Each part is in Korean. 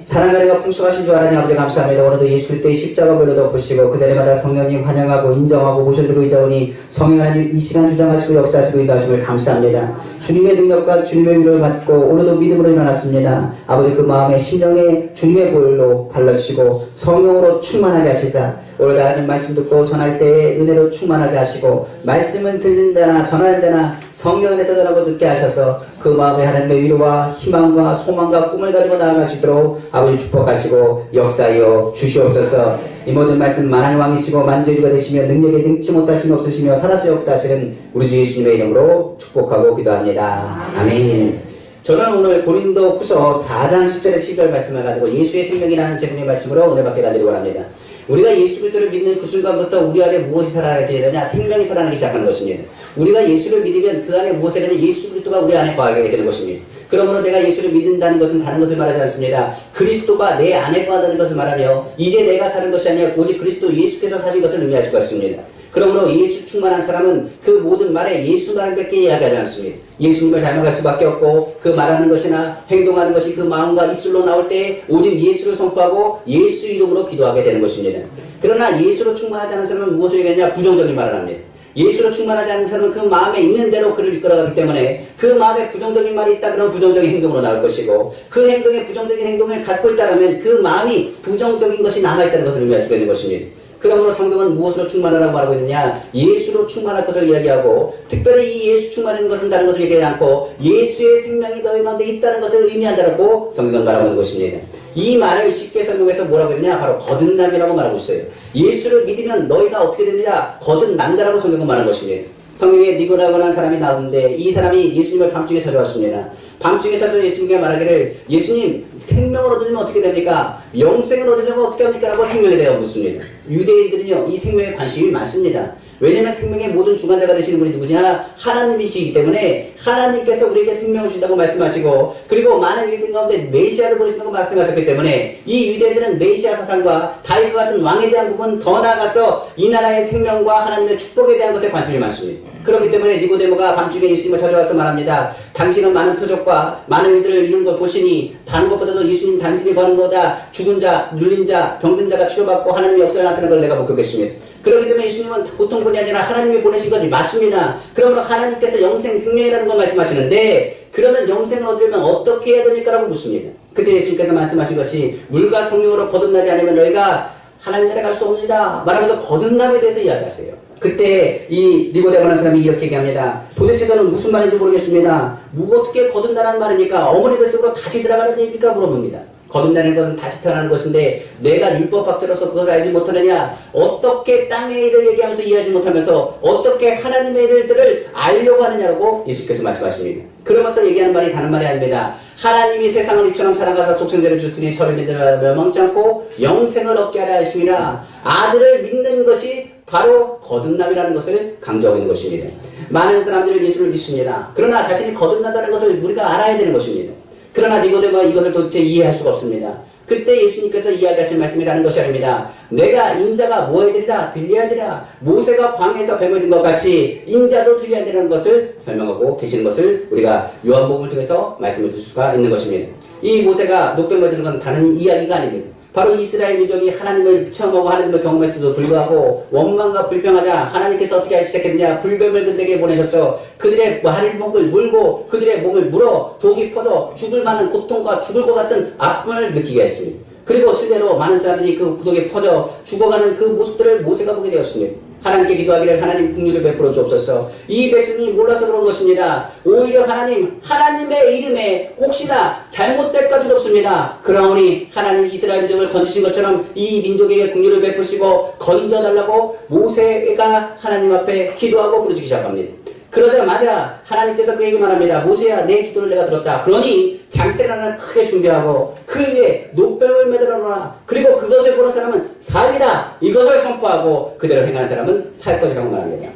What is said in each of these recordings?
사랑하리가 풍성하신 줄 알아니 아버지 감사합니다. 오늘도 예수 그리스도의 십자가 볼로 덮으시고 그 자리마다 성령님 환영하고 인정하고 모셔드리고 있자오니 성령 하나님 이 시간 주장하시고 역사하시고 인도하심을 감사합니다. 주님의 능력과 주님의 위로를 받고 오늘도 믿음으로 일어났습니다. 아버지 그 마음에 심령에 주님의 보혈로 발라주시고 성령으로 충만하게 하시사 오늘 하나님 말씀 듣고 전할 때에 은혜로 충만하게 하시고 말씀은 듣는 데나 전하는 데나 성령 안에서 전하고 듣게 하셔서 그 마음에 하나님의 위로와 희망과 소망과 꿈을 가지고 나아갈 수 있도록 아버지 축복하시고 역사하여 주시옵소서. 이 모든 말씀 만왕의 왕이시고 만주의가 되시며 능력에 능치 못하심이 없으시며 살아서 역사하시는 우리 주 예수님의 이름으로 축복하고 기도합니다. 아멘. 저는 오늘 고린도 후서 4장 10절에서 12절 말씀을 가지고 예수의 생명이라는 제목의 말씀으로 은혜 받게 가지고 합니다. 우리가 예수 그리스도를 믿는 그 순간부터 우리 안에 무엇이 살아나게 되느냐? 생명이 살아나기 시작하는 것입니다. 우리가 예수를 믿으면 그 안에 무엇이 되느냐? 예수 그리스도가 우리 안에 거하게 되는 것입니다. 그러므로 내가 예수를 믿는다는 것은 다른 것을 말하지 않습니다. 그리스도가 내 안에 거하다는 것을 말하며 이제 내가 사는 것이 아니라 오직 그리스도 예수께서 사신 것을 의미할 수가 있습니다. 그러므로 예수 충만한 사람은 그 모든 말에 예수만밖에 이야기하지 않습니다. 예수님을 닮아갈 수밖에 없고 그 말하는 것이나 행동하는 것이 그 마음과 입술로 나올 때 오직 예수를 선포하고 예수 이름으로 기도하게 되는 것입니다. 그러나 예수로 충만하지 않은 사람은 무엇을 얘기하냐? 부정적인 말을 합니다. 예수로 충만하지 않은 사람은 그 마음에 있는 대로 그를 이끌어가기 때문에 그 마음에 부정적인 말이 있다 그러면 부정적인 행동으로 나올 것이고 그 행동에 부정적인 행동을 갖고 있다면 그 마음이 부정적인 것이 남아있다는 것을 의미할 수가 있는 것입니다. 그러므로 성경은 무엇으로 충만하라고 말하고 있느냐? 예수로 충만할 것을 이야기하고 특별히 이 예수 충만하는 것은 다른 것을 얘기하지 않고 예수의 생명이 너희 가운데 있다는 것을 의미한다라고 성경은 말하고 있는 것입니다. 이 말을 쉽게 설명해서 뭐라고 했느냐? 바로 거듭남이라고 말하고 있어요. 예수를 믿으면 너희가 어떻게 되느냐? 거듭난다라고 성경은 말한 것입니다. 성경에 니고라고라는 사람이 나왔는데 이 사람이 예수님을 밤중에 찾아왔습니다. 밤중에 찾아서 예수님께 말하기를 예수님 생명을 얻으려면 어떻게 됩니까? 영생을 얻으려면 어떻게 합니까? 라고 생명에 대해 묻습니다. 유대인들은요 이 생명에 관심이 많습니다. 왜냐하면 생명의 모든 주관자가 되시는 분이 누구냐? 하나님이시기 때문에 하나님께서 우리에게 생명을 주신다고 말씀하시고 그리고 많은 일들 가운데 메시아를 보내신다고 말씀하셨기 때문에 이 유대인들은 메시아 사상과 다윗과 같은 왕에 대한 부분 더 나아가서 이 나라의 생명과 하나님의 축복에 대한 것에 관심이 많습니다. 그렇기 때문에 니고데모가 밤중에 예수님을 찾아와서 말합니다. 당신은 많은 표적과 많은 일들을 이룬 걸 보시니 다른 것보다도 예수님 당신이 거는 것보다 죽은 자, 눌린 자, 병든 자가 치료받고 하나님의 역사가 나타나는 걸 내가 목격했습니다. 그렇기 때문에 예수님은 보통 분이 아니라 하나님이 보내신 것이 맞습니다. 그러므로 하나님께서 영생, 생명이라는 걸 말씀하시는데 그러면 영생을 얻으려면 어떻게 해야 됩니까? 라고 묻습니다. 그때 예수님께서 말씀하신 것이 물과 성령으로 거듭나지 않으면 너희가 하나님 나라에 갈 수 없느니라 말하면서 거듭남에 대해서 이야기하세요. 그때 이 니고데모라는 사람이 이렇게 얘기합니다. 도대체 저는 무슨 말인지 모르겠습니다. 어떻게 거듭나라는 말입니까? 어머니 뱃속으로 다시 들어가는 얘기입니까? 물어봅니다. 거듭나는 것은 다시 태어나는 것인데 내가 율법 밖으로서 그것을 알지 못하느냐? 어떻게 땅의 일을 얘기하면서 이해하지 못하면서 어떻게 하나님의 일들을 알려고 하느냐고 예수께서 말씀하십니다. 그러면서 얘기하는 말이 다른 말이 아닙니다. 하나님이 세상을 이처럼 사랑하사 독생자를 주시니 저를 믿으면 멸망치 않고 영생을 얻게 하려 하심이라. 아들을 믿는 것이 바로 거듭남이라는 것을 강조하고 있는 것입니다. 많은 사람들이 예수를 믿습니다. 그러나 자신이 거듭난다는 것을 우리가 알아야 되는 것입니다. 그러나 니고데모가 이것을 도대체 이해할 수가 없습니다. 그때 예수님께서 이야기하신 말씀이 다른 것이 아닙니다. 내가 인자가 뭐 해야 되리라? 들려야 되리라. 모세가 광야에서 뱀을 든 것 같이 인자도 들려야 되는 것을 설명하고 계시는 것을 우리가 요한복음을 통해서 말씀을 줄 수가 있는 것입니다. 이 모세가 노뱀을 드는 건 다른 이야기가 아닙니다. 바로 이스라엘 민족이 하나님을 체험하고 하나님을 경험했어도 불구하고 원망과 불평하자 하나님께서 어떻게 하기 시작했느냐? 불뱀을 그들에게 보내셔서 그들의 목을 물고 그들의 몸을 물어 독이 퍼져 죽을 만한 고통과 죽을 것 같은 아픔을 느끼게 했습니다. 그리고 실제로 많은 사람들이 그 독에 퍼져 죽어가는 그 모습들을 모세가 보게 되었습니다. 하나님께 기도하기를 하나님 긍휼을 베풀어 주옵소서. 이 백성이 몰라서 그런 것입니다. 오히려 하나님의 이름에 혹시나 잘못될까 두렵습니다. 그러니 하나님 이스라엘 민족을 건지신 것처럼 이 민족에게 긍휼을 베푸시고 건져달라고 모세가 하나님 앞에 기도하고 부르짖기 시작합니다. 그러자마자 하나님께서 그에게 말합니다. 모세야, 내 기도를 내가 들었다. 그러니 장대를 하나 크게 준비하고 그 위에 노뱀을 매달아 놓아라. 그리고 그것을 보는 사람은 살리라. 이것을 선포하고 그대로 행하는 사람은 살 것이라고 말합니다.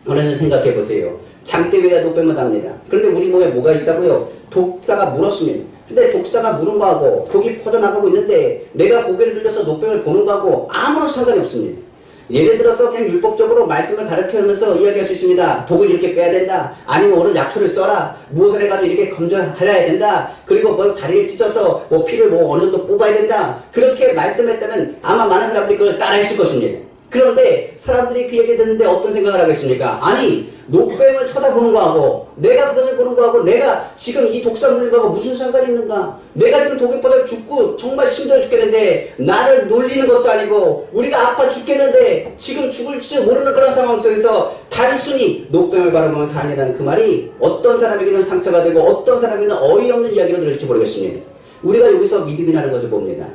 오늘은 생각해 보세요. 장대 위에다 노뱀을 답니다. 그런데 우리 몸에 뭐가 있다고요? 독사가 물었습니다. 근데 독사가 물은 거하고 독이 퍼져나가고 있는데 내가 고개를 들려서 노뱀을 보는 거하고 아무런 상관이 없습니다. 예를 들어서 그냥 율법적으로 말씀을 가르치면서 이야기할 수 있습니다. 독을 이렇게 빼야 된다. 아니면 오늘 약초를 써라. 무엇을 해가지고 이렇게 건조해야 된다. 그리고 뭐 다리를 찢어서 뭐 피를 뭐 어느 정도 뽑아야 된다. 그렇게 말씀했다면 아마 많은 사람들이 그걸 따라했을 것입니다. 그런데 사람들이 그 얘기를 듣는데 어떤 생각을 하겠습니까? 아니, 녹뱀을 쳐다보는 거하고 내가 그것을 보는 거하고 내가 지금 이 독살 물린 거하고 무슨 상관이 있는가? 내가 지금 독에 뻗어 죽고 정말 힘들어 죽겠는데 나를 놀리는 것도 아니고 우리가 아파 죽겠는데 지금 죽을지 모르는 그런 상황 속에서 단순히 녹뱀을 바라보면서 살리라는 그 말이 어떤 사람에게는 상처가 되고 어떤 사람에게는 어이없는 이야기로 들릴지 모르겠습니다. 우리가 여기서 믿음이라는 것을 봅니다.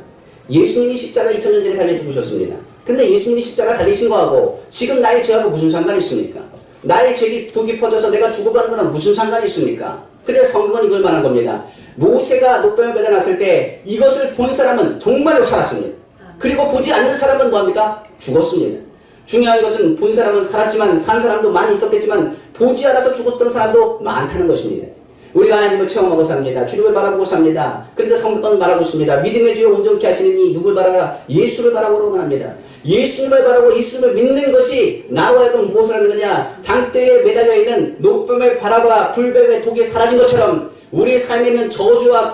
예수님이 십자가 2000년 전에 달려 죽으셨습니다. 근데 예수님이 십자가 달리신 거하고 지금 나의 죄하고 무슨 상관이 있습니까? 나의 죄기 독이 퍼져서 내가 죽어가는 거랑 무슨 상관이 있습니까? 그래서 성경은 이걸 말한 겁니다. 모세가 녹뱀을 빼다놨을 때 이것을 본 사람은 정말로 살았습니다. 그리고 보지 않는 사람은 뭐합니까? 죽었습니다. 중요한 것은 본 사람은 살았지만 산 사람도 많이 있었겠지만 보지 않아서 죽었던 사람도 많다는 것입니다. 우리가 하나님을 체험하고 삽니다. 주님을 바라보고 삽니다. 그런데 성경은 말하고 있습니다. 믿음의 주여 온전케 하시느니 누굴 바라라? 예수를 바라보라고 합니다. 예수님을 바라보고 예수님을 믿는 것이 나로 하여금 무엇을 하는 거냐? 장대에 매달려 있는 녹뱀을 바라봐 불뱀의 독이 사라진 것처럼 우리 삶에 있는 저주와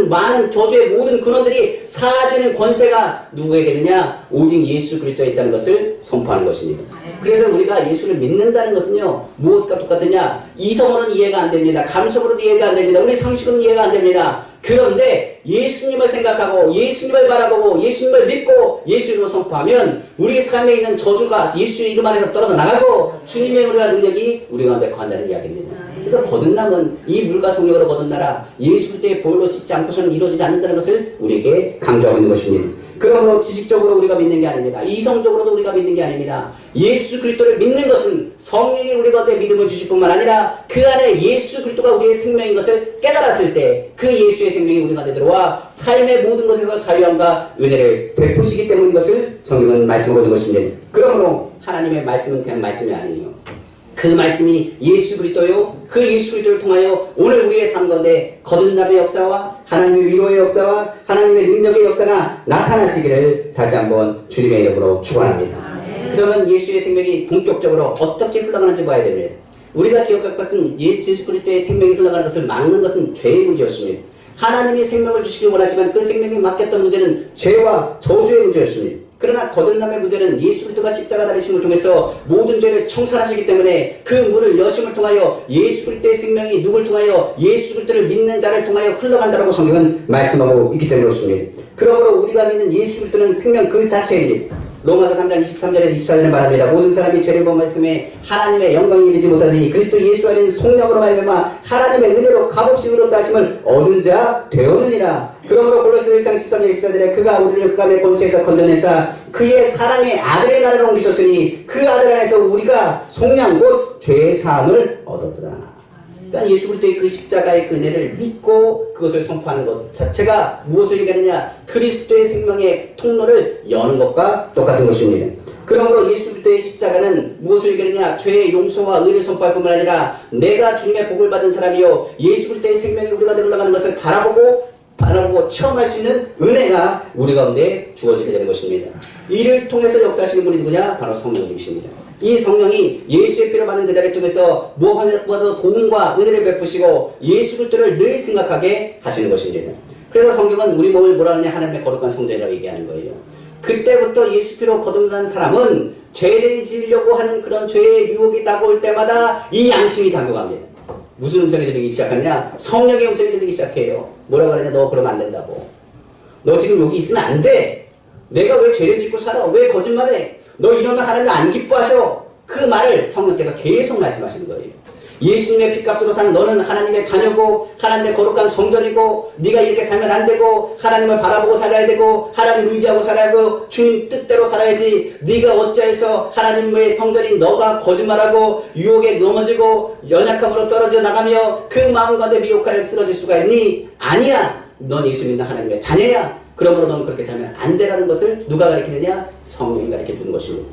많은 저주의 모든 근원들이 사라지는 권세가 누구에게 있느냐? 오직 예수 그리스도에 있다는 것을 선포하는 것입니다. 그래서 우리가 예수를 믿는다는 것은요, 무엇과 똑같으냐? 이성으로는 이해가 안 됩니다. 감성으로는 이해가 안 됩니다. 우리 상식으로는 이해가 안 됩니다. 그런데 예수님을 생각하고 예수님을 바라보고 예수님을 믿고 예수님을 선포하면 우리 삶에 있는 저주가 예수의 이름 안에서 떨어져 나가고 주님의 은혜와 능력이 우리 가운데 거한다는 이야기입니다. 그래서 거듭남은 이 물과 성령으로 거듭나라 예수 그리스도의 보혈로 씻지 않고서는 이루어지지 않는다는 것을 우리에게 강조하고 있는 것입니다. 그러므로 지식적으로 우리가 믿는 게 아닙니다. 이성적으로도 우리가 믿는 게 아닙니다. 예수 그리스도를 믿는 것은 성령이 우리 가운데 믿음을 주실 뿐만 아니라 그 안에 예수 그리스도가 우리의 생명인 것을 깨달았을 때 그 예수의 생명이 우리 가운데 들어와 삶의 모든 것에서 자유함과 은혜를 베푸시기 때문인 것을 성경은 말씀하고 있는 것입니다. 그러므로 하나님의 말씀은 그냥 말씀이 아니에요. 그 말씀이 예수 그리스도요. 그 예수 그리스도를 통하여 오늘 우리의 삶 가운데 거듭남의 역사와 하나님의 위로의 역사와 하나님의 능력의 역사가 나타나시기를 다시 한번 주님의 이름으로 축원합니다. 그러면 예수의 생명이 본격적으로 어떻게 흘러가는지 봐야 됩니다. 우리가 기억할 것은 예수 그리스도의 생명이 흘러가는 것을 막는 것은 죄의 문제였습니다. 하나님이 생명을 주시길 원하지만 그 생명이 맡겼던 문제는 죄와 저주의 문제였습니다. 그러나 거듭남의 문제는 예수 그리스도가 십자가 달리심을 통해서 모든 죄를 청산하시기 때문에 그 문을 여심을 통하여 예수 그리스도의 생명이 누굴 통하여 예수 그리스도를 믿는 자를 통하여 흘러간다라고 성경은 말씀하고 있기 때문에 그렇습니다. 그러므로 우리가 믿는 예수 그리스도는 생명 그 자체입니다. 로마서 3장 23절에서 24절에 말합니다. 모든 사람이 죄를 범하였음에 하나님의 영광이 이르지 못하더니 그리스도 예수 안에는 속량으로 말미암아 하나님의 은혜로 값없이 의롭다 하심을 얻은 자 되었느니라. 그러므로 골로새 1장 13절 24절에 그가 우리를 흑암의 권세에서 건져내사 그의 사랑의 아들의 나라를 옮기셨으니 그 아들 안에서 우리가 속량 곧 죄의 사함을 얻었다. 그러니까 예수 그리스도의 그 십자가의 그 은혜를 믿고 그것을 선포하는 것 자체가 무엇을 얘기하느냐? 그리스도의 생명의 통로를 여는 것과 똑같은 것입니다. 그러므로 예수 그리스도의 십자가는 무엇을 얘기하느냐? 죄의 용서와 의를 선포할 뿐만 아니라 내가 주님의 복을 받은 사람이요 예수 그리스도의 생명이 우리가 흘러가는 것을 바라보고 체험할 수 있는 은혜가 우리 가운데 주어지게 되는 것입니다. 이를 통해서 역사하시는 분이 누구냐? 바로 성령님이십니다. 이 성령이 예수의 피로 받는 그 자를 통해서 무엇보다도 도움과 은혜를 베푸시고 예수 그리스도를 늘 생각하게 하시는 것입니다. 그래서 성경은 우리 몸을 뭐라 하느냐? 하나님의 거룩한 성전이라고 얘기하는 거예요. 그때부터 예수 피로 거듭난 사람은 죄를 지으려고 하는 그런 죄의 유혹이 다가올 때마다 이 양심이 작용합니다. 무슨 음성이 들리기 시작하냐? 성령의 음성이 들리기 시작해요. 뭐라고 하느냐? 너 그러면 안 된다고. 너 지금 여기 있으면 안 돼. 내가 왜 죄를 짓고 살아? 왜 거짓말해? 너 이러면 하나님 안 기뻐하셔. 그 말을 성령께서 계속 말씀하시는 거예요. 예수님의 피값으로 산 너는 하나님의 자녀고 하나님의 거룩한 성전이고 네가 이렇게 살면 안 되고 하나님을 바라보고 살아야 되고 하나님 의지하고 살아야 하고 주님 뜻대로 살아야지. 네가 어찌해서 하나님의 성전인 너가 거짓말하고 유혹에 넘어지고 연약함으로 떨어져 나가며 그 마음 가운데 미혹하여 쓰러질 수가 있니? 아니야. 넌 예수 믿는 하나님의 자녀야. 그러므로 너는 그렇게 살면 안 되라는 것을 누가 가르치느냐? 성령이 가르쳐 주는 것입니다.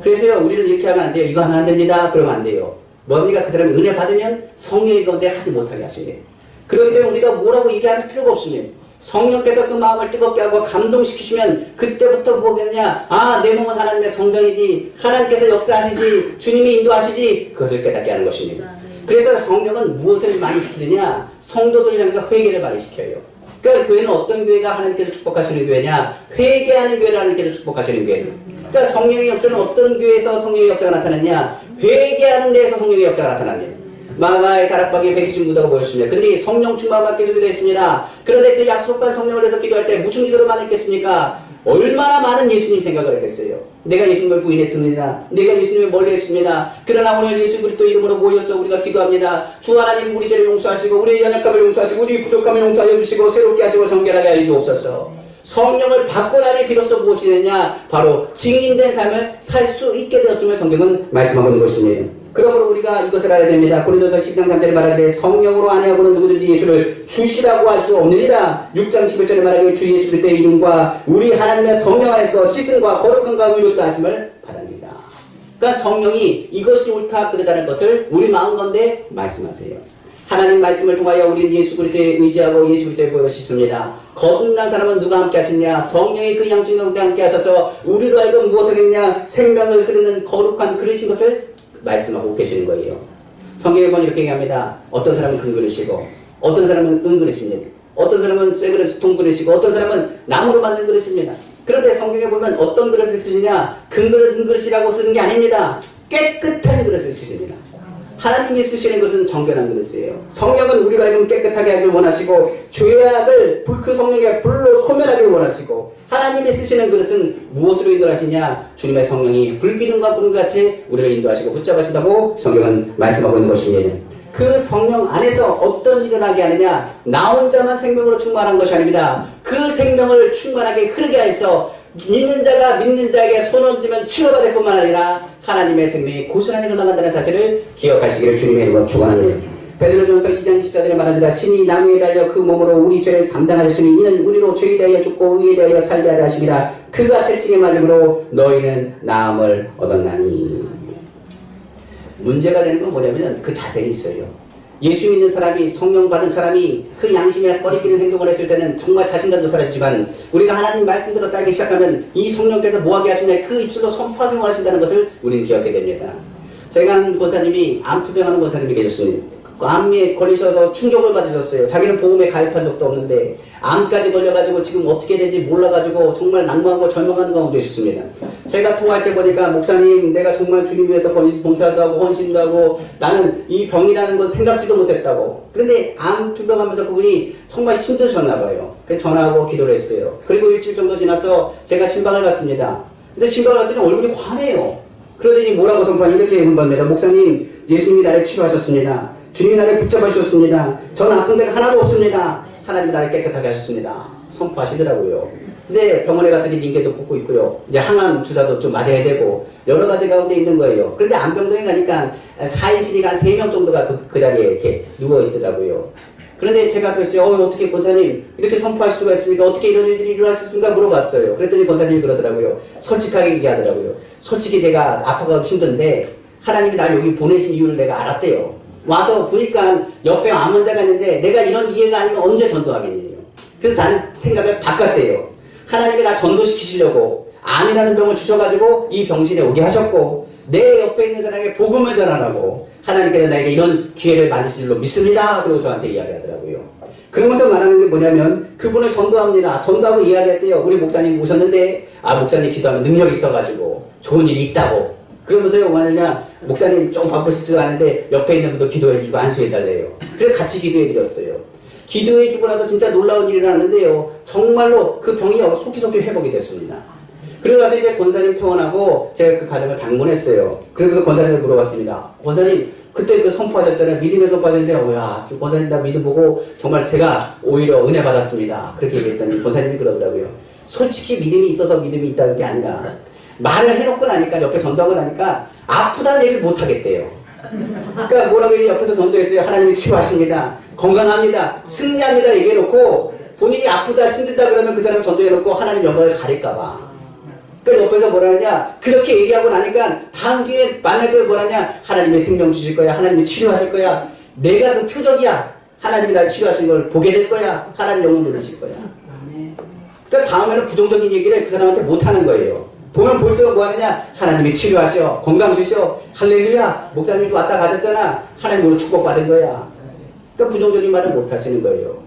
그래서요, 우리는 이렇게 하면 안 돼요. 이거 하면 안 됩니다. 그러면 안 돼요. 뭡니까? 그 사람이 은혜 받으면 성령이 가운데 하지 못하게 하십니다. 그렇기 때문에 우리가 뭐라고 얘기할 필요가 없습니다. 성령께서 그 마음을 뜨겁게 하고 감동시키시면 그때부터 뭐겠냐? 아, 내 몸은 하나님의 성전이지. 하나님께서 역사하시지. 주님이 인도하시지. 그것을 깨닫게 하는 것입니다. 그래서 성령은 무엇을 많이 시키느냐? 성도들을 향해서 회개를 많이 시켜요. 그러니까 교회는 어떤 교회가 하나님께서 축복하시는 교회냐? 회개하는 교회를 하나님께서 축복하시는 교회예요. 그러니까 성령의 역사는 어떤 교회에서 성령의 역사가 나타났냐? 회개하는 데에서 성령의 역사가 나타나요. 마가의 다락방에 120무도가 모였습니다. 그들이 성령 충만 받기 위해서 기도했습니다. 그런데 그 약속한 성령을 위해서 기도할 때 무슨 기도를 많이 했겠습니까? 얼마나 많은 예수님 생각을 했겠어요. 내가 예수님을 부인했습니다. 내가 예수님을 멀리했습니다. 그러나 오늘 예수 그리스도 이름으로 모여서 우리가 기도합니다. 주 하나님 우리 죄를 용서하시고 우리의 연약함을 용서하시고 우리 부족함을 용서하여 주시고 새롭게 하시고 정결하게 하여 주옵소서. 성령을 받고 나니 비로소 무엇이 되느냐? 바로 증인된 삶을 살 수 있게 되었음을 성경은 말씀하고 있는 것입니다. 그러므로 우리가 이것을 알아야 됩니다. 고린도서 10장 3절에 말하기를 성령으로 안해하고는 누구든지 예수를 주시라고 할 수 없느니라. 6장 11절에 말하기를 주 예수 그리스도의 이름과 우리 하나님의 성령 안에서 씻음과 거룩함과 의롭다 하심을 받습니다. 그러니까 성령이 이것이 옳다 그러다는 것을 우리 마음 가운데 말씀하세요. 하나님 말씀을 통하여 우리는 예수 그리스도에 의지하고 예수 그리스도의 보혈로 씻습니다. 거듭난 사람은 누가 함께 하시냐? 성령이 그 양중과 함께 하셔서 우리로 하여금 무엇하겠냐? 생명을 흐르는 거룩한 그릇인 것을 말씀하고 계시는 거예요. 성경에 보면 이렇게 얘기합니다. 어떤 사람은 금 그릇이고 어떤 사람은 은 그릇입니다. 어떤 사람은 쇠 그릇, 동 그릇이고 어떤 사람은 나무로 만든 그릇입니다. 그런데 성경에 보면 어떤 그릇을 쓰시냐? 금 그릇, 은 그릇이라고 쓰는 게 아닙니다. 깨끗한 그릇을 쓰십니다. 하나님이 쓰시는 것은 정결한 그릇이에요. 성령은 우리가 하여금 깨끗하게 하길 원하시고 죄악을 그 성령의 불로 소멸하길 원하시고 하나님이 쓰시는 그릇은 무엇으로 인도하시냐? 주님의 성령이 불기둥과 구름같이 우리를 인도하시고 붙잡으신다고 성경은 말씀하고 있는 것입니다. 그 성령 안에서 어떤 일을 하게 하느냐? 나 혼자만 생명으로 충만한 것이 아닙니다. 그 생명을 충만하게 흐르게 해서 믿는 자가 믿는 자에게 손 얹으면 치료가 될 뿐만 아니라 하나님의 생명이 고스란히 흘러간다는 사실을 기억하시기를 주님의 이름으로 축원합니다. 베드로전서 2장 24절에 말합니다. 친히 나무에 달려 그 몸으로 우리 죄를 감당하셨으니 이는 우리로 죄에 대하여 죽고 의에 대하여 살게 하려 하심이라. 그가 채찍에 맞음으로 너희는 나음을 얻었나니. 문제가 되는 건 뭐냐면 그 자세히 있어요. 예수 믿는 사람이, 성령 받은 사람이 그 양심에 꺼리끼는 행동을 했을 때는 정말 자신감도 사라지지만 우리가 하나님 말씀대로 따르기 시작하면 이 성령께서 뭐하게 하시냐? 그 입술로 선포하기 원하신다는 것을 우리는 기억하게 됩니다. 제가 아는 권사님이 암투병하는 권사님이 계셨습니다. 암에 걸리셔서 충격을 받으셨어요. 자기는 보험에 가입한 적도 없는데 암까지 걸려가지고 지금 어떻게 되는지 몰라가지고 정말 낭만하고 절망하는 가운데 있었습니다. 제가 통화할 때 보니까 목사님 내가 정말 주님 위해서 봉사도 하고 헌신도 하고 나는 이 병이라는 건 생각지도 못했다고. 그런데 암 투병하면서 그분이 정말 힘드셨나 봐요. 그래서 전화하고 기도를 했어요. 그리고 일주일 정도 지나서 제가 신방을 갔습니다. 근데 신방을 갔더니 얼굴이 환해요. 그러더니 뭐라고 선포하니 이렇게 선포합니다. 목사님 예수님이 나를 치료하셨습니다. 주님이 나를 붙잡아 주셨습니다. 저는 아픈 데가 하나도 없습니다. 하나님이 나를 깨끗하게 하셨습니다. 선포하시더라고요. 근데 병원에 갔더니 링게도 꽂고 있고요. 이제 항암 주사도 좀 맞아야 되고 여러 가지 가운데 있는 거예요. 그런데 암병동에 가니까 4인실이가 한 3명 정도가 그 자리에 이렇게 누워 있더라고요. 그런데 제가 그랬어요. 어떻게 권사님 이렇게 선포할 수가 있습니까? 어떻게 이런 일들이 일어날 수 있습니까? 물어봤어요. 그랬더니 권사님이 그러더라고요. 솔직하게 얘기하더라고요. 솔직히 제가 아파가고 힘든데 하나님이 날 여기 보내신 이유를 내가 알았대요. 와서 보니까 옆에 암 환자가 있는데 내가 이런 이해가 아니면 언제 전도하겠느냐. 그래서 다른 생각을 바꿨대요. 하나님이 나 전도시키시려고 암이라는 병을 주셔가지고 이 병신에 오게 하셨고 내 옆에 있는 사람에게 복음을 전하라고 하나님께서 나에게 이런 기회를 만드신 줄로 믿습니다. 그리고 저한테 이야기하더라고요. 그러면서 말하는 게 뭐냐면 그분을 전도합니다. 전도하고 이야기했대요. 우리 목사님 오셨는데 목사님 기도하면 능력이 있어가지고 좋은 일이 있다고. 그러면서요 뭐하느냐 목사님 좀 바쁘시지도 않은데 옆에 있는 분도 기도해주고 안수해달래요. 그래서 같이 기도해드렸어요. 기도해주고 나서 진짜 놀라운 일이 일어났는데요. 정말로 그 병이 속히속히 회복이 됐습니다. 그러고 나서 이제 권사님 퇴원하고 제가 그 가정을 방문했어요. 그러면서 권사님을 물어봤습니다. 권사님 그때 그 선포하셨잖아요. 믿음의 선포하셨는데 야 권사님 나 믿음 보고 정말 제가 오히려 은혜 받았습니다. 그렇게 얘기했더니 권사님이 그러더라고요. 솔직히 믿음이 있어서 믿음이 있다는 게 아니라 말을 해놓고 나니까 옆에 전도하고 나니까 아프다는 얘기를 못하겠대요. 그러니까 뭐라고 옆에서 전도했어요. 하나님이 치유하십니다. 건강합니다. 승리합니다. 얘기해놓고 본인이 아프다 힘들다 그러면 그 사람 전도해놓고 하나님 영광을 가릴까봐. 그러니까 옆에서 뭐라 하냐 그렇게 얘기하고 나니까 다음 뒤에 만날 때 뭐라 하냐 하나님의 생명 주실 거야. 하나님이 치료하실 거야. 내가 그 표적이야. 하나님이 날 치료하신 걸 보게 될 거야. 하나님 영광 돌리실 거야. 그러니까 다음에는 부정적인 얘기를 그 사람한테 못하는 거예요. 보면 볼수록 뭐 하느냐? 하나님이 치료하셔. 건강 주셔. 할렐루야. 목사님도 왔다 가셨잖아. 하나님으로 축복받은 거야. 그러니까 부정적인 말을 못 하시는 거예요.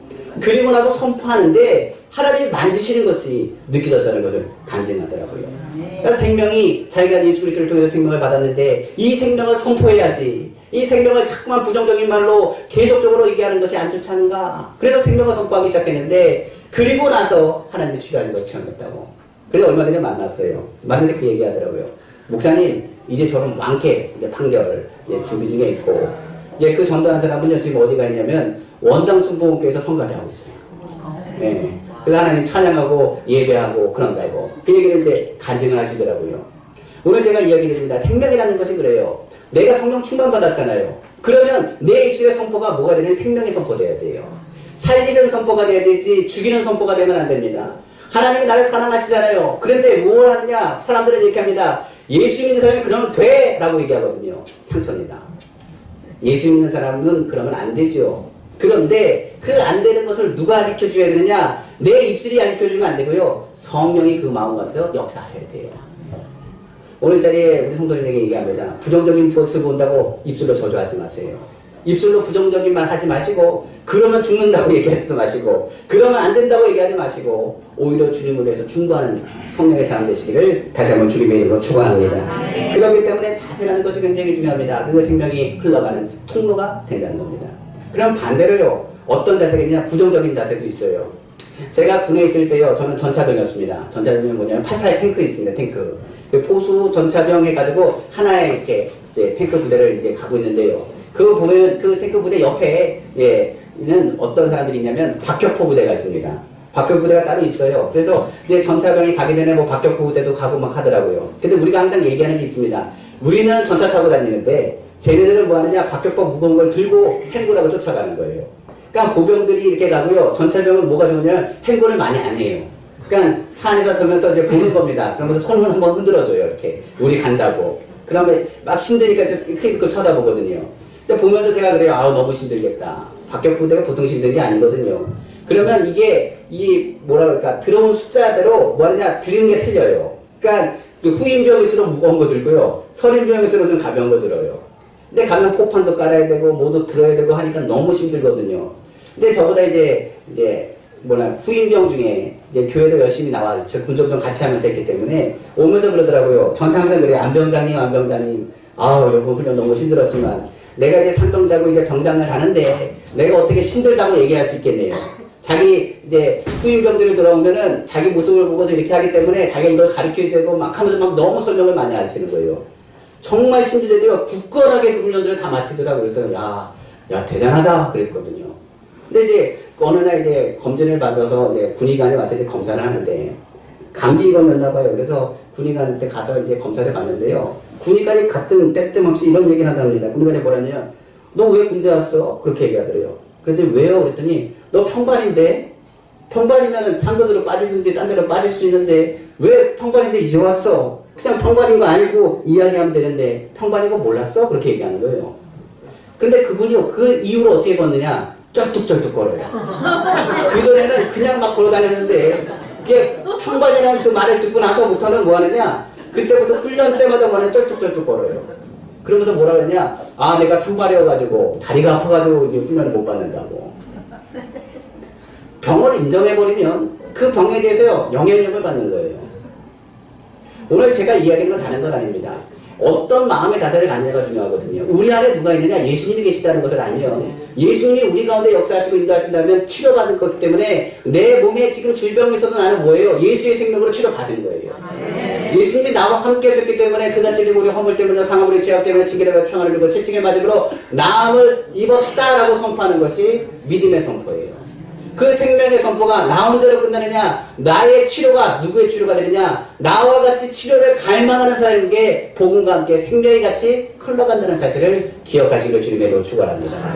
그리고 나서 선포하는데 하나님이 만지시는 것이 느껴졌다는 것을 간증하더라고요. 그러니까 생명이 자기가 예수 그리스도를 통해서 생명을 받았는데 이 생명을 선포해야지. 이 생명을 자꾸만 부정적인 말로 계속적으로 얘기하는 것이 안 좋지 않은가. 그래서 생명을 선포하기 시작했는데 그리고 나서 하나님이 치료하는 걸 체험했다고. 그래서 얼마 전에 만났어요. 만났는데 그 얘기하더라고요. 목사님, 이제 저는 완쾌 이제 판결 이제 준비 중에 있고, 이제 그 전도한 사람은요 지금 어디가 있냐면 원장 순복음교회에서 성가대 하고 있어요. 네. 그래서 하나님 찬양하고 예배하고 그런다고. 그 얘기를 이제 간증을 하시더라고요. 오늘 제가 이야기 드립니다. 생명이라는 것이 그래요. 내가 성령 충만 받았잖아요. 그러면 내 입술의 선포가 뭐가 되는 생명의 선포돼야 돼요. 살리는 선포가 돼야 되지 죽이는 선포가 되면 안 됩니다. 하나님이 나를 사랑하시잖아요. 그런데 뭘 하느냐? 사람들은 이렇게 합니다. 예수 믿는 사람이 그러면 돼! 라고 얘기하거든요. 상처입니다. 예수 믿는 사람은 그러면 안 되죠. 그런데 그 안 되는 것을 누가 가르쳐줘야 되느냐? 내 입술이 가르쳐주면 안 되고요. 성령이 그 마음 가운데서 역사하셔야 돼요. 오늘 자리에 우리 성도님에게 얘기합니다. 부정적인 모습 본다고 입술로 저주하지 마세요. 입술로 부정적인 말 하지 마시고, 그러면 죽는다고 얘기하지도 마시고, 그러면 안 된다고 얘기하지 마시고, 오히려 주님을 위해서 충고하는 성령의 사람 되시기를 다시 한번 주님의 이름으로 축원합니다. 그렇기 때문에 자세라는 것이 굉장히 중요합니다. 그 생명이 흘러가는 통로가 된다는 겁니다. 그럼 반대로요, 어떤 자세가 있냐? 부정적인 자세도 있어요. 제가 군에 있을 때요, 저는 전차병이었습니다. 전차병이 뭐냐면 88 탱크 있습니다. 탱크. 그 포수 전차병 해가지고 하나의 이렇게 이제 탱크 부대를 이제 가고 있는데요. 그거 보면 그 탱크 부대 옆에 는 어떤 사람들이 있냐면 박격포 부대가 있습니다. 박격포 부대가 따로 있어요. 그래서 이제 전차병이 가기 전에 뭐 박격포 부대도 가고 막 하더라고요. 근데 우리가 항상 얘기하는 게 있습니다. 우리는 전차 타고 다니는데 쟤네들은 뭐 하느냐? 박격포 무거운 걸 들고 행군하고 쫓아가는 거예요. 그러니까 보병들이 이렇게 가고요. 전차병은 뭐가 좋으냐면 행군을 많이 안 해요. 그러니까 차 안에서 들면서 이제 보는 겁니다. 그러면서 손을 한번 흔들어줘요. 이렇게 우리 간다고. 그러면 막 힘드니까 그걸 쳐다보거든요. 근데 보면서 제가 그래요. 아우 너무 힘들겠다. 박격부대가 보통 힘든 게 아니거든요. 그러면 이게 뭐라 그럴까 들어온 숫자대로 뭐 하느냐 들은 게 틀려요. 그러니까 그 후임병일수록 무거운 거 들고요. 선임병일수록 좀 가벼운 거 들어요. 근데 가면 포판도 깔아야 되고 뭐도 들어야 되고 하니까 너무 힘들거든요. 근데 저보다 이제 후임병 중에 이제 교회도 열심히 나와 저 군정병 같이 하면서 했기 때문에 오면서 그러더라고요. 전 항상 그래요. 안병장님 아우 여러분 훈련 너무 힘들었지만 내가 이제 상병자고 이제 병장을 가는데 내가 어떻게 힘들다고 얘기할 수 있겠네요. 자기 이제 후임병들이 들어오면은 자기 모습을 보고서 이렇게 하기 때문에 자기가 이걸 가르쳐야 되고 막 하면서 막 너무 설명을 많이 하시는 거예요. 정말 힘들더라고요. 굳건하게 그 훈련들을 다 마치더라고요. 그래서 야 대단하다 그랬거든요. 근데 이제 어느 날 이제 검진을 받아서 이제 군의관에 와서 이제 검사를 하는데 감기 걸렸나 봐요. 그래서 군의관한테 가서 이제 검사를 받는데요. 군의관이 같은 때뜸없이 이런 얘기를 한답니다. 군의관이 뭐라냐? 너 왜 군대 왔어? 그렇게 얘기하더래요. 그런데 왜요? 그랬더니 너 평관인데? 평관이면 상도들로 빠지든지 딴 데로 빠질 수 있는데 왜 평관인데 이제 왔어? 그냥 평관인 거 알고 이야기하면 되는데 평관인 거 몰랐어? 그렇게 얘기하는 거예요. 근데 그분이 그 이후로 어떻게 걷느냐? 쩔뚝쩔뚝 걸어요. 그전에는 그냥 막 걸어 다녔는데 그게 평관이라는 그 말을 듣고 나서부터는 뭐 하느냐? 그때부터 훈련 때마다 뭐 하느냐? 쩔뚝쩔뚝 걸어요. 그러면서 뭐라 그랬냐? 아 내가 평발이어가지고 다리가 아파가지고 이제 훈련을 못 받는다고. 병을 인정해버리면 그 병에 대해서 영향력을 받는 거예요. 오늘 제가 이야기하는 건 다른 건 아닙니다. 어떤 마음의 자세를 갖느냐가 중요하거든요. 우리 안에 누가 있느냐? 예수님이 계시다는 것을 알면 예수님이 우리 가운데 역사하시고 인도하신다면 치료받을 거기 때문에 내 몸에 지금 질병이 있어도 나는 뭐예요? 예수의 생명으로 치료받은 거예요. 예수님이 나와 함께 하셨기 때문에 그가 찔린 우리 허물 때문에 상함 우리 죄악 때문에 징계를 받아 평안을 누리고 채찍의 맞음으로 나음을 입었다라고 선포하는 것이 믿음의 선포예요. 그 생명의 선포가 나 혼자로 끝나느냐? 나의 치료가 누구의 치료가 되느냐? 나와 같이 치료를 갈망하는 사람에게 복음과 함께 생명이 같이 흘러간다는 사실을 기억하시길 주님의 이름으로 축원합니다.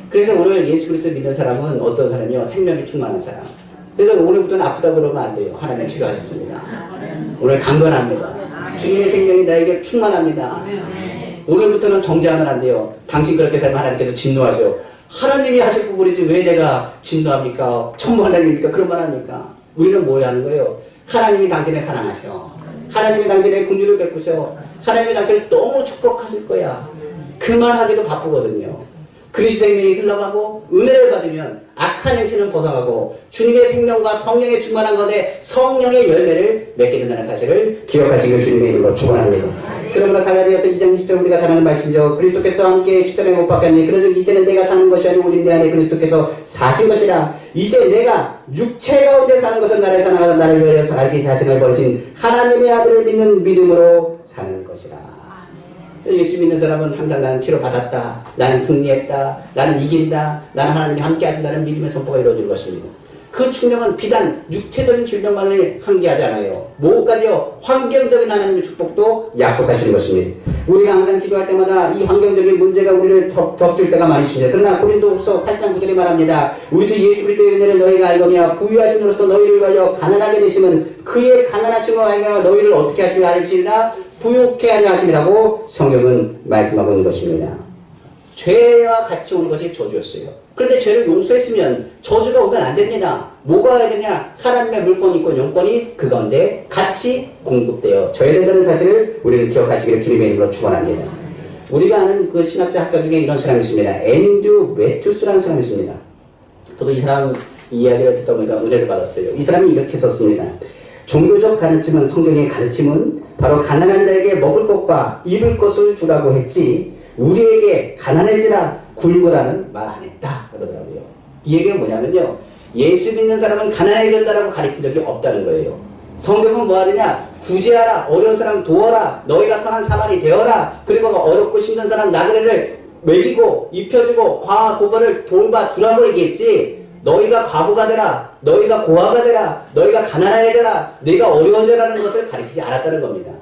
그래서 오늘 예수 그리스도 믿는 사람은 어떤 사람이요? 생명이 충만한 사람. 그래서 오늘부터는 아프다 그러면 안 돼요. 하나님 치료하셨습니다. 오늘 강건합니다. 주님의 생명이 나에게 충만합니다. 오늘부터는 정죄하면 안 돼요. 당신 그렇게 살면 하나님께서 진노하셔. 하나님이 하실 부분이지 왜 내가 진노합니까? 천부 하나님입니까? 그런 말 합니까? 우리는 뭘 하는 거예요? 하나님이 당신을 사랑하셔. 하나님이 당신의 긍휼을 베푸셔. 하나님이 당신을 너무 축복하실 거야. 그 말 하기도 바쁘거든요. 그리스도의 생명이 흘러가고 은혜를 받으면 악한 행실은 벗어가고 주님의 생명과 성령의 충만한 것에 성령의 열매를 맺게 된다는 사실을 기억하시길 주님의 이름으로 축원합니다. 그러므로 갈라디아서 2장 20절 우리가 잘 아는 말씀이죠. 그리스도께서 함께 십자가에 못 박혔니 그러즉 이제는 내가 사는 것이 아니고 우리 내 안에 그리스도께서 사신 것이라. 이제 내가 육체 가운데 사는 것은 나를 사랑하사 나를 위하여 살기 자신을 버리신 하나님의 아들을 믿는 믿음으로 사는 것이라. 예수 믿는 사람은 항상 나는 치료받았다, 나는 승리했다, 나는 이긴다, 나는 하나님이 함께 하신다는 믿음의 선포가 이루어질 것입니다. 그 충격은 비단 육체적인 질병만을 한계하지 않아요. 무엇까지요? 환경적인 하나님의 축복도 약속하시는 것입니다. 우리가 항상 기도할 때마다 이 환경적인 문제가 우리를 덮칠 때가 많이 있습니다. 그러나 고린도후서 8장 9절에 말합니다. 우리 주 예수 그리스도의 은혜를 너희가 알거니와 부유하심으로써 너희를 위하여 가난하게 되심은 그의 가난하심으로 하여 너희를 어떻게 하시며 하시리라 부욕해 하려 하심이라고 성경은 말씀하고 있는 것입니다. 죄와 같이 오는 것이 저주였어요. 그런데 죄를 용서했으면 저주가 오면 안 됩니다. 뭐가 와야 되냐? 하나님의 물권이 있고 용권이 그 가운데 같이 공급되어 져야 된다는 사실을 우리는 기억하시기를 주님의 이름으로 축원합니다. 우리가 아는 그 신학자 학자 중에 이런 사람이 있습니다. 앤드류 매튜스라는 사람이 있습니다. 저도 이 사람 이야기를 듣다 보니까 은혜를 받았어요. 이 사람이 이렇게 썼습니다. 종교적 가르침은 성경의 가르침은 바로 가난한 자에게 먹을 것과 입을 것을 주라고 했지 우리에게 가난해지라 굶으라는 말 안 했다 그러더라고요. 이 얘기가 뭐냐면요, 예수 믿는 사람은 가난해진다라고 가르친 적이 없다는 거예요. 성경은 뭐 하느냐, 구제하라, 어려운 사람 도와라, 너희가 선한 사람이 되어라, 그리고 어렵고 힘든 사람 나그네를 먹이고 입혀주고 과와 고거를 돌봐주라고 얘기했지, 너희가 과부가 되라, 너희가 고아가 되라, 너희가 가난해져라, 너희가 어려워져라는 것을 가르치지 않았다는 겁니다.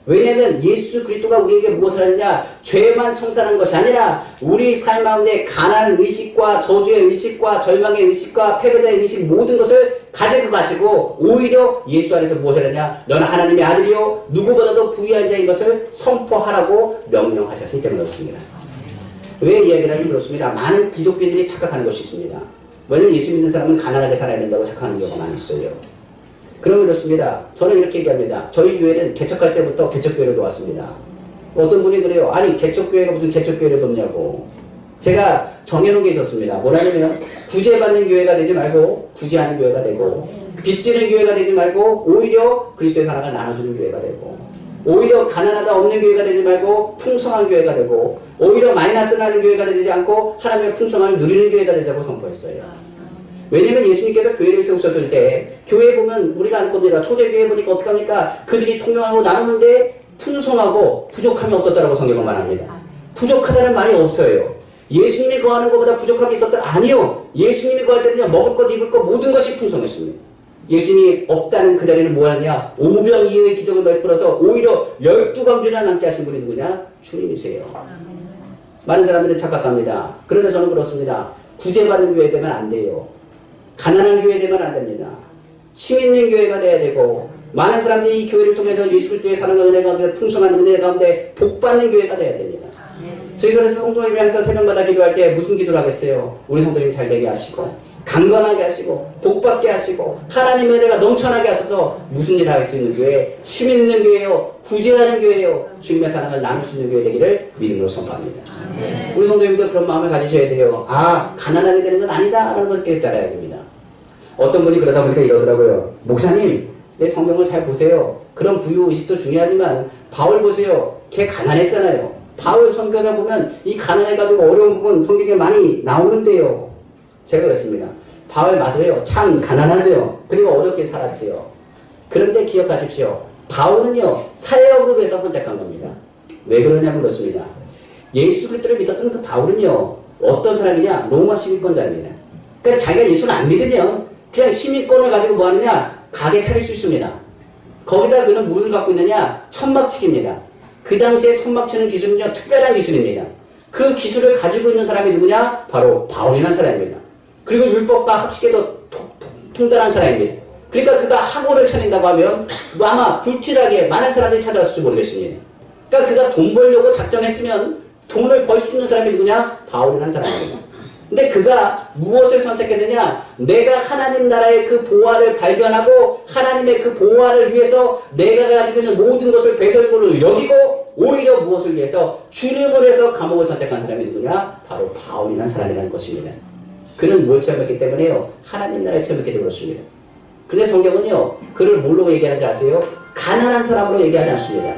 왜냐하면 예수 그리스도가 우리에게 무엇을 하느냐, 죄만 청산한 것이 아니라 우리 삶 가운데 가난 의식과 저주의 의식과 절망의 의식과 패배자의 의식 모든 것을 가지고 가시고 오히려 예수 안에서 무엇을 하느냐, 너는 하나님의 아들이요 누구보다도 부유한 자인 것을 선포하라고 명령하셨기 때문에 그렇습니다. 왜 이야기를 하면 그렇습니다. 많은 기독교인들이 착각하는 것이 있습니다. 왜냐면 예수 믿는 사람은 가난하게 살아야 된다고 착각하는 경우가 많이 있어요. 그러면 이렇습니다. 저는 이렇게 얘기합니다. 저희 교회는 개척할 때부터 개척교회를 도왔습니다. 어떤 분이 그래요. 아니 개척교회가 무슨 개척교회를 돕냐고. 제가 정해놓은 게 있었습니다. 뭐라냐면 구제받는 교회가 되지 말고 구제하는 교회가 되고, 빚지는 교회가 되지 말고 오히려 그리스도의 사랑을 나눠주는 교회가 되고, 오히려 가난하다 없는 교회가 되지 말고 풍성한 교회가 되고, 오히려 마이너스 나는 교회가 되지 않고 하나님의 풍성함을 누리는 교회가 되자고 선포했어요. 왜냐면 예수님께서 교회를 세우셨을 때 교회 보면 우리가 아는 겁니다. 초대교회 보니까 어떻게 합니까? 그들이 통용하고 나누는데 풍성하고 부족함이 없었다라고 성경은 말합니다. 부족하다는 말이 없어요. 예수님이 거하는 것보다 부족함이 있었다? 아니요. 예수님이 거할 때는요, 먹을 것 입을 것 모든 것이 풍성했습니다. 예수님이 없다는 그 자리는 뭐하냐, 오병이어의 기적을 베풀어서 오히려 12광주나 남게 하신 분이 누구냐? 주님이세요. 많은 사람들은 착각합니다. 그런데 저는 그렇습니다. 구제받는 교회 되면 안 돼요. 가난한 교회 되면 안 됩니다. 힘 있는 교회가 돼야 되고, 많은 사람들이 이 교회를 통해서 예수 그리스도의 사랑과 은혜 가운데 풍성한 은혜 가운데 복받는 교회가 돼야 됩니다. 저희 그래서 성도님이 항상 새벽마다 기도할 때 무슨 기도를 하겠어요? 우리 성도님 잘 되게 하시고 강건하게 하시고 복받게 하시고 하나님의 은혜가 넘쳐나게 하셔서 무슨 일을 할 수 있는 교회, 힘 있는 교회요, 구제하는 교회요, 주님의 사랑을 나눌 수 있는 교회 되기를 믿음으로 선포합니다. 우리 성도님도 그런 마음을 가지셔야 돼요. 아, 가난하게 되는 건 아니다 라는 것을 깨달아야 됩니다. 어떤 분이 그러다 보니까 이러더라고요. 목사님, 내 성경을 잘 보세요. 그런 부유의식도 중요하지만 바울 보세요. 걔 가난했잖아요. 바울 선교자 보면 이 가난해가지고 어려운 부분 성경에 많이 나오는데요. 제가 그랬습니다. 바울 맞아요. 참 가난하죠. 그리고 어렵게 살았지요. 그런데 기억하십시오. 바울은요, 사역을 위해서 선택한 겁니다. 왜 그러냐면 그렇습니다. 예수 그리스도를 믿었던 그 바울은요, 어떤 사람이냐? 로마 시민권자입니다. 그러니까 자기가 예수를 안 믿으면 그냥 시민권을 가지고 뭐 하느냐? 가게 차릴 수 있습니다. 거기다 그는 무엇을 갖고 있느냐? 천막치기입니다. 그 당시에 천막치는 기술은요, 특별한 기술입니다. 그 기술을 가지고 있는 사람이 누구냐? 바로 바울이라는 사람입니다. 그리고 율법과 학식에도 통달한 사람입니다. 그러니까 그가 학원을 차린다고 하면 뭐 아마 불티나게 많은 사람들이 찾아왔을지 모르겠습니다. 그러니까 그가 돈 벌려고 작정했으면 돈을 벌 수 있는 사람이 누구냐? 바울이라는 사람입니다. 근데 그가 무엇을 선택했느냐? 내가 하나님 나라의 그 보화를 발견하고 하나님의 그 보화를 위해서 내가 가지고 있는 모든 것을 배설물을 여기고 오히려 무엇을 위해서 주님을 해서 감옥을 선택한 사람이 누구냐? 바로 바울이라는 사람이라는 것입니다. 그는 뭘 체험했기 때문에요? 하나님 나라를 체험했기 때문에 그렇습니다. 근데 성경은요, 그를 뭘로 얘기하는지 아세요? 가난한 사람으로 얘기하지 않습니다.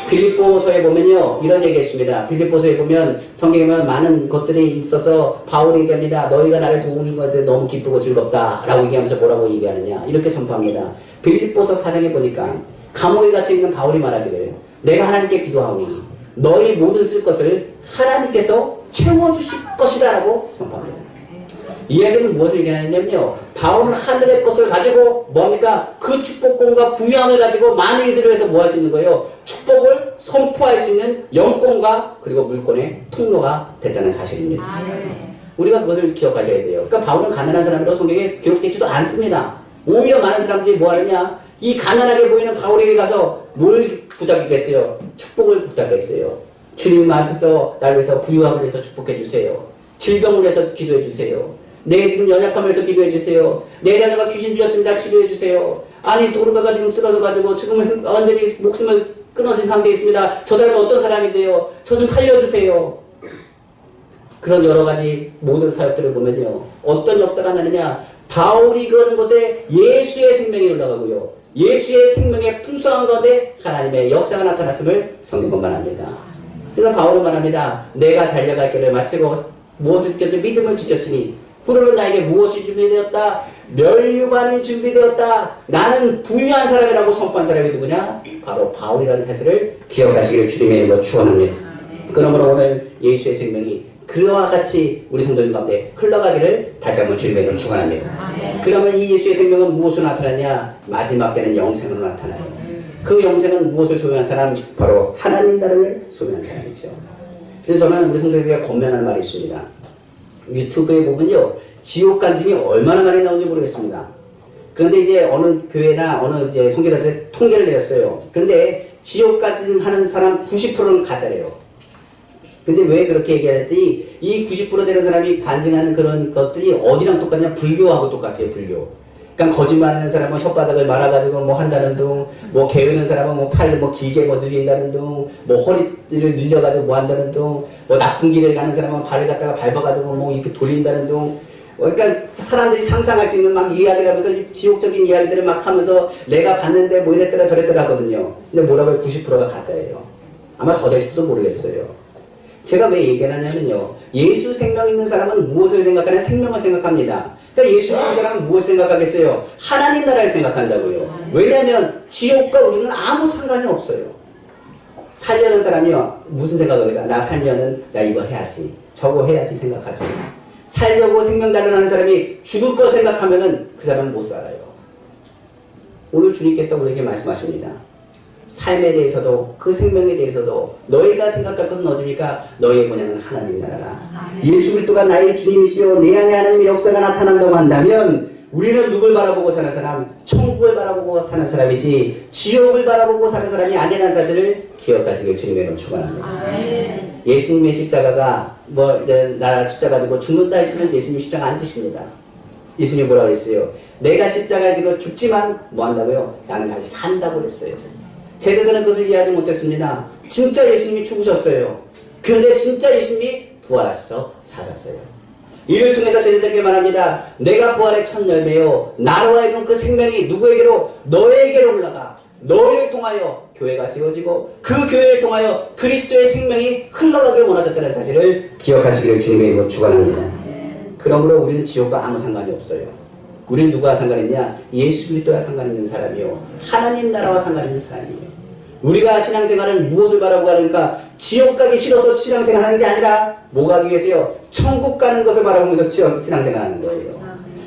빌립보서에 보면요, 이런 얘기했습니다. 빌립보서에 보면 성경에 보면 많은 것들이 있어서 바울이 얘기합니다. 너희가 나를 도와준 것에 너무 기쁘고 즐겁다 라고 얘기하면서 뭐라고 얘기하느냐, 이렇게 선포합니다. 빌립보서 4장에 보니까 감옥에 갇혀있는 바울이 말하기를 내가 하나님께 기도하오니 너희 모든 쓸 것을 하나님께서 채워주실 것이다 라고 선포합니다. 이 이야기는 무엇을 얘기하느냐면요, 바울은 하늘의 것을 가지고 뭡니까? 그 축복권과 부유함을 가지고 많은 이들을 위해서 뭐 할 수 있는 거예요? 축복을 선포할 수 있는 영권과 그리고 물권의 통로가 됐다는 사실입니다. 우리가 그것을 기억하셔야 돼요. 그러니까 바울은 가난한 사람이라고 성경에 기록되지도 않습니다. 오히려 많은 사람들이 뭐 하느냐? 이 가난하게 보이는 바울에게 가서 뭘 부탁했겠어요? 축복을 부탁했어요. 주님 앞에서 날 위해서 부유함을 위해서 축복해 주세요. 질병을 위해서 기도해 주세요. 내 지금 연약함을 위해서 기도해 주세요. 내 자녀가 귀신 들렸습니다. 치료해 주세요. 아니 도로가가 지금 쓰러져가지고 지금 완전히 목숨을 끊어진 상태에 있습니다. 저 사람은 어떤 사람인데요? 저 좀 살려주세요. 그런 여러 가지 모든 사역들을 보면요, 어떤 역사가 나느냐? 바울이 그러는 곳에 예수의 생명이 올라가고요, 예수의 생명의 풍성한 가운데 하나님의 역사가 나타났음을 성경은 말합니다. 그래서 바울은 말합니다. 내가 달려갈 길을 마치고 무엇을 지켰든 믿음을 지켰으니 후로는 나에게 무엇이 준비되었다? 멸류관이 준비되었다. 나는 부유한 사람이라고 선포한 사람이 누구냐? 바로 바울이라는 사실을 기억하시기를 주님의 이름으로 축원합니다. 그러므로 오늘 예수의 생명이 그와 같이 우리 성도님 가운데 흘러가기를 다시 한번 주님의 이름으로 축원합니다. 그러면 이 예수의 생명은 무엇으로 나타나냐? 마지막 때는 영생으로 나타나요. 그 영생은 무엇을 소유한 사람? 바로 하나님 나라를 소유한 사람이죠. 그래서 저는 우리 성도님에게 권면할 말이 있습니다. 유튜브에 보면요, 지옥 간증이 얼마나 많이 나오는지 모르겠습니다. 그런데 이제 어느 교회나 어느 이제 선교사한테 통계를 내렸어요. 그런데 지옥 간증하는 사람 90%는 가짜래요. 근데 왜 그렇게 얘기하랬더니 이 90% 되는 사람이 간증하는 그런 것들이 어디랑 똑같냐? 불교하고 똑같아요, 불교. 그러니까 거짓말하는 사람은 혓바닥을 말아가지고 뭐 한다는 둥, 뭐 게으른 사람은 뭐 팔을 뭐 길게 뭐 늘린다는 둥, 뭐 허리를 늘려가지고 뭐 한다는 둥, 뭐 나쁜 길을 가는 사람은 발을 갖다가 밟아가지고 뭐 이렇게 돌린다는 둥. 그러니까 사람들이 상상할 수 있는 막 이야기를 하면서 지옥적인 이야기들을 막 하면서 내가 봤는데 뭐 이랬더라 저랬더라 하거든요. 근데 뭐라고 해요? 90%가 가짜예요. 아마 더 될지도 모르겠어요. 제가 왜 얘기하냐면요, 예수 생명 있는 사람은 무엇을 생각하냐? 생명을 생각합니다. 그러니까 예수 믿는 사람은 무엇을 생각하겠어요? 하나님 나라를 생각한다고요. 왜냐하면 지옥과 우리는 아무 상관이 없어요. 살려는 사람이요, 무슨 생각하겠어요? 나 살려는 야 이거 해야지 저거 해야지 생각하죠. 살려고 생명 달려나는 사람이 죽을 거 생각하면은 그 사람은 못 살아요. 오늘 주님께서 우리에게 말씀하십니다. 삶에 대해서도 그 생명에 대해서도 너희가 생각할 것은 어디입니까? 너희의 본향은 하나님 나라라. 예수 그리스도가 나의 주님이시요 내 안에 하나님의 역사가 나타난다고 한다면 우리는 누굴 바라보고 사는 사람? 천국을 바라보고 사는 사람이지 지옥을 바라보고 사는 사람이 아니라는 사실을 기억하시길 주님의 이름으로 축원합니다. 예수님의 십자가가 나 십자가 지고 죽는다 했으면 예수님 십자가 안 지십니다. 예수님 뭐라고 했어요? 내가 십자가를 지고 죽지만 뭐 한다고요? 나는 다시 산다고 그랬어요. 제대로는 그것을 이해하지 못했습니다. 진짜 예수님이 죽으셨어요. 그런데 진짜 예수님이 부활하셔서 사셨어요. 이를 통해서 저희들에게 말합니다. 내가 부활의 첫 열매요, 나로 하여금 그 생명이 누구에게로? 너에게로 올라가 너희를 통하여 교회가 세워지고 그 교회를 통하여 그리스도의 생명이 흘러가기를 원하셨다는 사실을 기억하시기를 주님의 이름으로 축원합니다. 그러므로 우리는 지옥과 아무 상관이 없어요. 우리는 누구와 상관 있냐? 예수 그리스도와 상관 있는 사람이요, 하나님 나라와 상관 있는 사람이에요. 우리가 신앙생활은 무엇을 바라보고 하니까 지옥 가기 싫어서 신앙생활 하는 게 아니라 뭐 가기 위해서요? 천국 가는 것을 바라보면서 신앙생활 하는 거예요.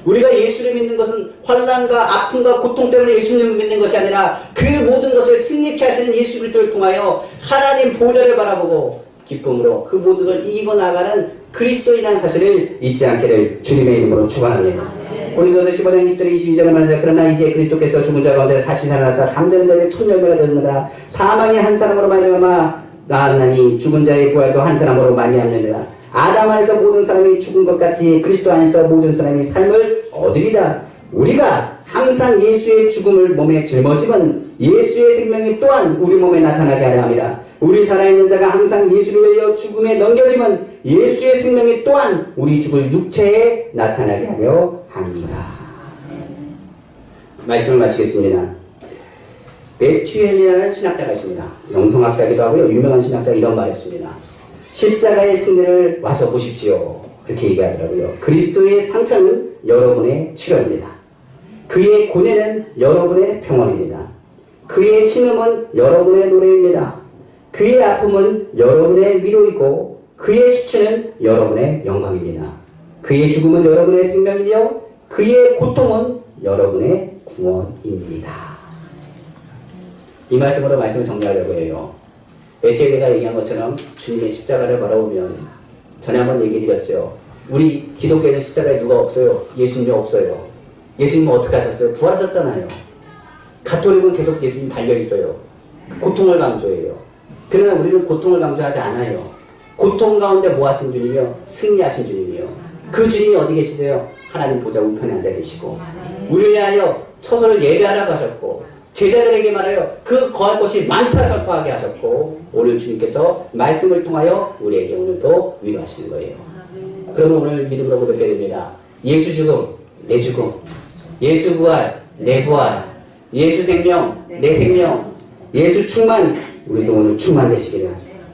우리가 예수를 믿는 것은 환난과 아픔과 고통 때문에 예수님을 믿는 것이 아니라 그 모든 것을 승리케 하시는 예수 그리스도를 통하여 하나님 보좌를 바라보고 기쁨으로 그 모든 걸 이기고 나가는 그리스도인이라는 사실을 잊지 않기를 주님의 이름으로 축원합니다. 고린도서 15장 20절 22절에 말하자. 그러나 이제 그리스도께서 죽은 자 가운데 다시 살아나사 잠자는 자의 첫 열매가 되었느라 사망이 한 사람으로 말미암아 나았나니 죽은 자의 부활도 한 사람으로 말미암느니라. 아담 안에서 모든 사람이 죽은 것 같이 그리스도 안에서 모든 사람이 삶을 얻으리라. 우리가 항상 예수의 죽음을 몸에 짊어지면 예수의 생명이 또한 우리 몸에 나타나게 하려 함이라. 우리 살아있는 자가 항상 예수를 위하여 죽음에 넘겨지면 예수의 생명이 또한 우리 죽을 육체에 나타나게 하려 합니다. 말씀을 마치겠습니다. 매튜엘이라는 신학자가 있습니다. 영성학자기도 하고요. 유명한 신학자가 이런 말을 했습니다. 십자가의 승리를 와서 보십시오. 그렇게 얘기하더라고요. 그리스도의 상처는 여러분의 치료입니다. 그의 고뇌는 여러분의 평온입니다. 그의 신음은 여러분의 노래입니다. 그의 아픔은 여러분의 위로이고 그의 수치는 여러분의 영광입니다. 그의 죽음은 여러분의 생명이며 그의 고통은 여러분의 구원입니다. 이 말씀으로 말씀을 정리하려고 해요. 매튜엘리가 얘기한 것처럼 주님의 십자가를 바라보면 전에 한번 얘기 드렸죠. 우리 기독교에는 십자가에 누가 없어요? 예수님이 없어요. 예수님은 어떻게 하셨어요? 부활하셨잖아요. 가톨릭은 계속 예수님 달려있어요. 고통을 강조해요. 그러나 우리는 고통을 강조하지 않아요. 고통 가운데 뭐 하신 주님이요? 승리하신 주님이요. 그 주님이 어디 계시세요? 하나님 보좌 우편에 앉아 계시고 우리를 위하여 처소를 예배하라고 하셨고 제자들에게 말하여 그 거할 곳이 많다 선포하게 하셨고 오늘 주님께서 말씀을 통하여 우리에게 오늘도 위로하시는 거예요. 그러면 오늘 믿음으로 고백하게 됩니다. 예수 죽음, 내 죽음. 예수 부활, 내 부활. 예수 생명, 내 생명. 예수 충만, 우리도 오늘 충만되시기를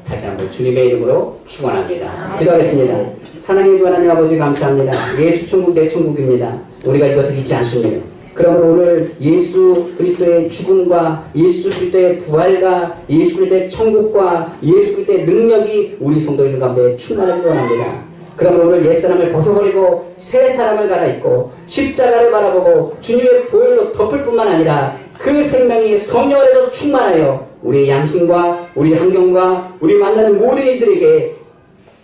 다시 한번 주님의 이름으로 축원합니다. 기도하겠습니다. 사랑의 주 하나님 아버지 감사합니다. 예수 천국 내 천국입니다. 우리가 이것을 잊지 않습니다. 그러므로 오늘 예수 그리스도의 죽음과 예수 그리스도의 부활과 예수 그리스도의 천국과 예수 그리스도의 능력이 우리 성도들 가운데 충만하기 원합니다. 그러므로 오늘 옛사람을 벗어버리고 새 사람을 갈아입고 십자가를 바라보고 주님의 보혈로 덮을 뿐만 아니라 그 생명이 성령 안에도 충만하여 우리의 양심과 우리 환경과 우리 만나는 모든 이들에게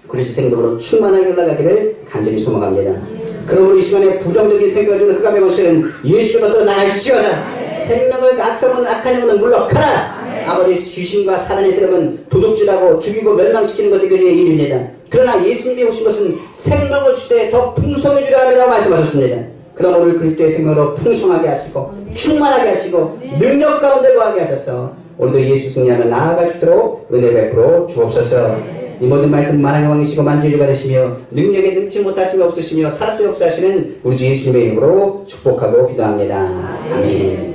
그리스도 생명으로 충만하게 올라가기를 간절히 소망합니다. 그러므로 이 시간에 부정적인 생각을 주는 흑암의 것은 예수로부터 나갈지어다. 생명을 악성은 악한 영혼은 물러가라. 아버지 귀신과 사단의 세력은 도둑질하고 죽이고 멸망시키는 것이 그들의 일입니다. 그러나 예수님이 오신 것은 생명을 주되 더 풍성해 주려 합니다 말씀하셨습니다. 그럼 오늘 그리스도의 생명으로 풍성하게 하시고 충만하게 하시고 능력 가운데 거하게 하셔서 오늘도 예수 승리하며 나아갈 수 있도록 은혜 베풀어 주옵소서. 이 모든 말씀 만왕의 왕이시고 만주주가 되시며 능력에 능치 못하심이 없으시며 살아서 역사하시는 우리 주 예수님의 이름으로 축복하고 기도합니다. 아멘.